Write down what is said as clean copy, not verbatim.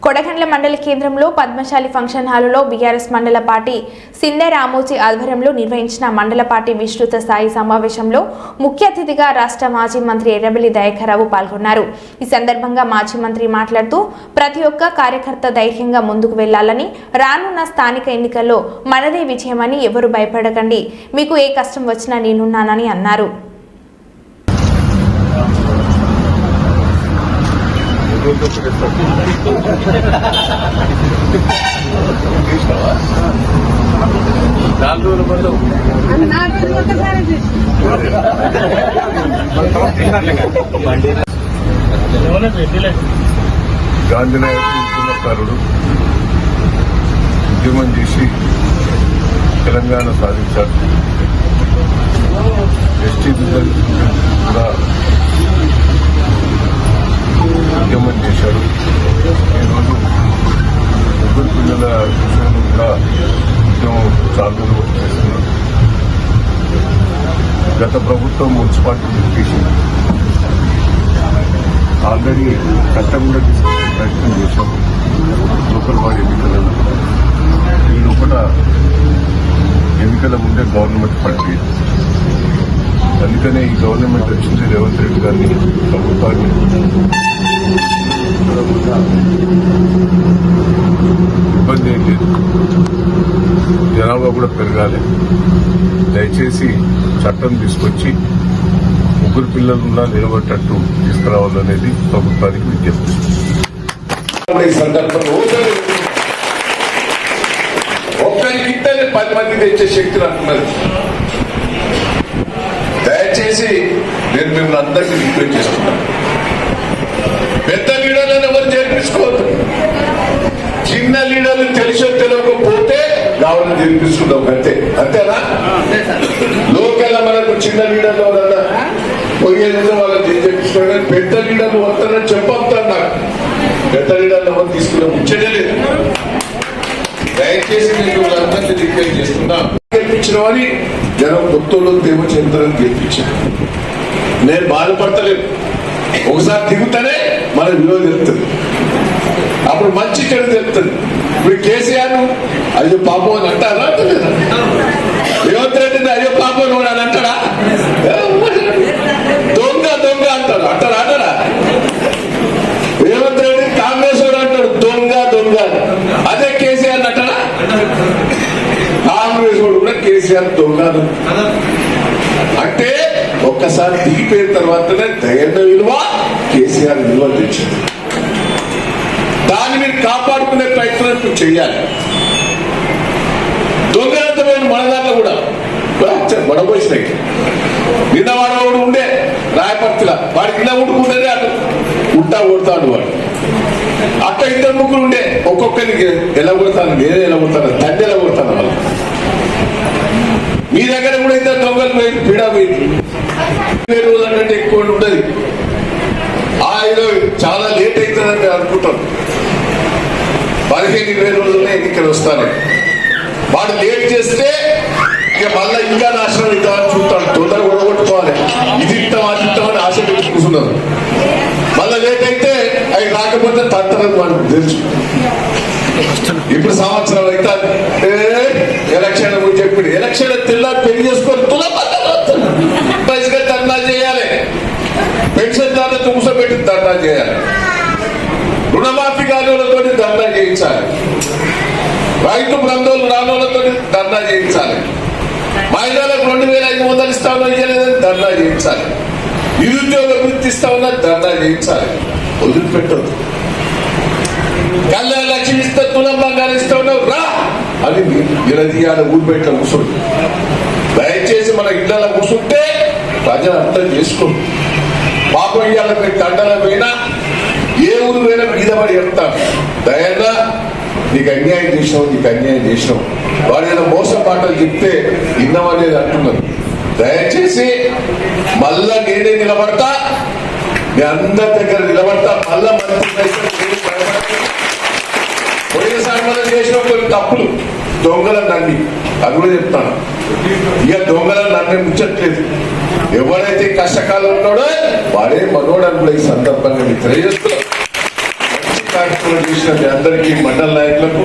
కొడకండ్ల మండల కేంద్రంలో పద్మశాలి ఫంక్షన్ హాలులో బీఆర్ఎస్ మండల పార్టీ సిందే రామోజీ ఆధ్వర్యంలో నిర్వహించిన మండల పార్టీ విస్తృత స్థాయి సమావేశంలో ముఖ్య అతిథిగా రాష్ట్ర మాజీ మంత్రి ఎర్రబెల్లి దయాకర్రావు పాల్గొన్నారు. ఈ సందర్భంగా మాజీ మంత్రి మాట్లాడుతూ ప్రతి ఒక్క కార్యకర్త ధైర్యంగా ముందుకు వెళ్లాలని, రానున్న స్థానిక ఎన్నికల్లో మనదే విజయమని ఎవరు భయపడకండి, మీకు ఏ కష్టం వచ్చినా నేనున్నానని అన్నారు. గాంధీనగర్ ఉద్యమకారుడు ఉద్యమం చేసి తెలంగాణ సాధించారు. ఎస్టీ కూడా ఉద్యమం చేశాడు. ఈరోజు ముగ్గురు పిల్లల విషయంలో కూడా ఉద్యమం చాలు చేస్తున్నారు. గత ప్రభుత్వం మున్సిపాలిటీ తీసేసింది. ఆల్రెడీ చట్టం కూడా తీసుకునే ప్రయత్నం చేశాం. లోకల్ బాడీ ఎన్నికలలో ఈ లోపల ఎన్నికల ముందే గవర్నమెంట్ పట్టింది. అందుకనే ఈ గవర్నమెంట్ వచ్చింది రేవంత్ రెడ్డి గారిని ప్రభుత్వాన్ని ఇబ్బంది ఏం లేదు, జనాభా కూడా పెరగాలి. దయచేసి చట్టం తీసుకొచ్చి ముగ్గురు పిల్లలున్నా నిలబెట్టట్టు తీసుకురావాలనేది ప్రభుత్వానికి విజ్ఞప్తి. ఈ సందర్భంలో ఒక్కరికి 10 మంది తెచ్చే శక్తి అంటున్నది. దయచేసి నేను మిమ్మల్ని అందరికీ రిక్వెస్ట్ చేస్తున్నాను, పెద్ద లీడర్లను ఎవరు చేర్పించుకోవద్దు. చిన్న లీడర్లు తెలిసో తెలియకపోతే కావాలని చేర్పించుకుందాం అంతే. అంతేనా? లోకల్ మనకు చిన్న లీడర్లు ఎవరన్నా పోయేది వాళ్ళని చేర్పించుకోవడం, పెద్ద లీడర్లు వస్తారని చెప్పొస్తాను. నాకు పెద్ద లీడర్లు ఎవరు తీసుకున్నా ముచ్చటే లేదు. దయచేసి నేను అందరినీ రిక్వెస్ట్ చేస్తున్నా, గెలిపించిన వారి జనం కొత్తలో దేవ చంద్రం గెలిపించారు. నేను బాధపడతలేదు. ఒకసారి దిగుతానే మన విలువ తెలుస్తుంది, అప్పుడు మంచి చెడు తెలుస్తుంది. ఇప్పుడు కేసీఆర్ అయ్యో పాపం అని అంటారా? అంటలేదా? రేవంత్ రెడ్డిని అయ్యో పాపం కూడా అని అంటాడా? దొంగ దొంగ అంటాడు. అంటారా? అంటారా? రేవంత్ రెడ్డి కాంగ్రెస్ వాడు అంటాడు దొంగ దొంగ. అదే కేసీఆర్ అంటారా? కాంగ్రెస్ వాడు కూడా కేసీఆర్ దొంగ అంటే ఒక్కసారి దిగిపోయిన తర్వాతనే దయన్న విలువ కేసీఆర్ విలువ తెచ్చింది. దాన్ని మీరు కాపాడుకునే ప్రయత్నం చేయాలి. దొంగలంతమైన మన దాంట్లో కూడా గొడవచ్చినాయి. నిన్న వాడు ఉండే రాయపర్తిలా, వాడికి ఇలా ఉండుకుంటేనే అటు ఉంటా కొడతాడు. వాడు అక్క 2 ముగ్గురు ఉండే, ఒక్కొక్కరికి ఎలా కొడతాను, నేనే ఎలా కొడతాను, తండ్రి ఎలా కొడతాను. వాళ్ళు మీ దగ్గర కూడా 2 దొంగలు పోయింది, పీడా పోయింది. 20 రోజుల కంటే ఎక్కువ ఉండదు. చాలా లేట్ అవుతుందని నేను అనుకుంటాను. 15-20 రోజుల్లో ఎన్నికలు వస్తాను. వాడు లేట్ చేస్తే ఇక మళ్ళీ ఇంకా నాశనం ఇద్దామని చూస్తాడు. తొందర కొడగొట్టుకోవాలి, ఇది ఇస్తామని ఆశ పెట్టి కూర్చున్నారు. మళ్ళీ లేట్ అయితే అవి రాకపోతే తంతరని వాడికి తెలుసు. ఇప్పుడు సంవత్సరాలు అయితే ఎలక్షన్ చెప్పి ఎలక్షన్ తెల్లా పెళ్లి చేసుకొని ధర్నా చేయాలి, పెన్షన్ దాన్ని తుమ్సపెట్టి ధర్నా చేయాలి, రుణమాఫీ కాలువలతో ధర్నా చేయించాలి, రైతు బంధువులు రానులతో ధర్నా చేయించాలి, మహిళలకు 2500 ఇస్తామని ఇవ్వలేదని ధర్నా చేయించాలి, నిరుద్యోగ వృత్తి ఇస్తామని ధర్నా చేయించాలి. వదిలిపెట్టదు. కళ్యాణ లక్ష్మి ఇస్తే తులం బంగారం ఇస్తా ఉన్నావు రా అని నిలదీయాలి. ఊరిపెట్ల కూర్చోండి. దయచేసి మన ఇళ్లలో కూర్చుంటే ప్రజలు అర్థం చేసుకోండి. పాపం ఇయ్యాల తండల పోయినా ఏ ఊరు పోయినా మీద పడి చెప్తాను, దయన్నా నీకు అన్యాయం చేసినావు, నీకు అన్యాయం చేసినావు. వాడు ఏదో మోసం మాటలు చెప్తే విన్నవాళ్ళేది అంటున్నారు. దయచేసి మళ్ళా నేనే నిలబడతా, మీ అందరి దగ్గర నిలబడతా. మళ్ళా పోయినసారి మనం చేసిన కొన్ని తప్పులు, దొంగలను నమ్మి అది కూడా చెప్తాను. ఇక దొంగలను నమ్మే ముచ్చట్లేదు. ఎవరైతే కష్టకాలం ఉన్నాడో వాడే మనోడు అని కూడా ఈ సందర్భంగా మీకు తెలియజేస్తున్నాం. కార్యక్రమం చేసిన మీ అందరికీ మండల నాయకులకు